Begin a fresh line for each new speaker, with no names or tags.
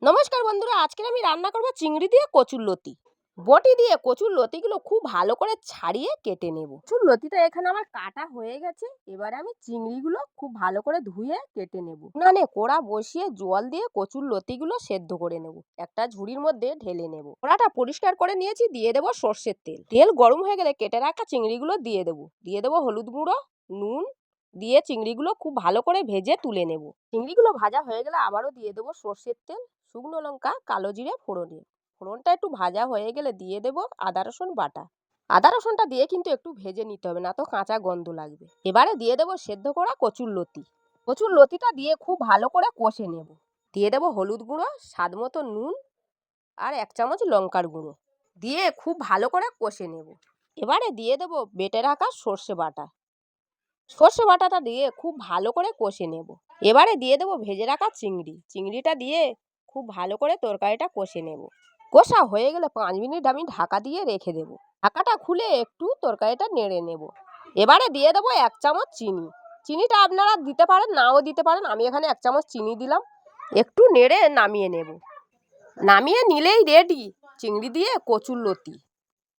নমস্কার বন্ধুরা, আজকে আমি রান্না করব চিংড়ি দিয়ে কচুরলতি। বটি দিয়ে কচুরলতিগুলো খুব ভালো করে ছাড়িয়ে কেটে নেব। কচুরলতিটা এখানে আমার কাটা হয়ে গেছে। এবারে আমি চিংড়িগুলো খুব ভালো করে ধুয়ে কেটে নেব। উনানে কড়া বসিয়ে জল দিয়ে কচুরলতিগুলো সেদ্ধ করে নেব। একটা ঝুড়ির মধ্যে ঢেলে নেব। কড়াটা পরিষ্কার করে নিয়েছি, দিয়ে দেব সর্ষের তেল। তেল গরম হয়ে গেলে কেটে রাখা চিংড়িগুলো দিয়ে দেব। দিয়ে দেব হলুদ গুঁড়ো, নুন দিয়ে চিংড়িগুলো খুব ভালো করে ভেজে তুলে নেব। চিংড়িগুলো ভাজা হয়ে গেলে আবারও দিয়ে দেব সর্ষের তেল, শুকনো লঙ্কা, কালো জিরে ফোড়নে। ফোড়নটা একটু ভাজা হয়ে গেলে দিয়ে দেব আদা রসুন বাটা। আদা রসুনটা দিয়ে কিন্তু একটু ভেজে নিতে হবে, না তো কাঁচা গন্ধ লাগবে। এবারে দিয়ে দেব সেদ্ধ করা কচুরলতি। কচুরলতিটা দিয়ে খুব ভালো করে কষে নেব। দিয়ে দেব হলুদ গুঁড়ো, স্বাদ মতো নুন আর 1 চামচ লঙ্কার গুঁড়ো দিয়ে খুব ভালো করে কষে নেব। এবারে দিয়ে দেব বেটে রাখা সর্ষে বাটা। সর্ষে বাটাটা দিয়ে খুব ভালো করে কষে নেব। এবারে দিয়ে দেব ভেজে রাখা চিংড়িটা দিয়ে খুব ভালো করে তরকারিটা কষে নেব। কষা হয়ে গেলে 5 মিনিট আমি ঢাকা দিয়ে রেখে দেব। ঢাকাটা খুলে একটু তরকারিটা নেড়ে নেব। এবারে দিয়ে দেব 1 চামচ চিনি। চিনিটা আপনারা দিতে পারেন, নাও দিতে পারেন। আমি এখানে 1 চামচ চিনি দিলাম। একটু নেড়ে নামিয়ে নেব। নামিয়ে নিলেই রেডি চিংড়ি দিয়ে কচুরলতি।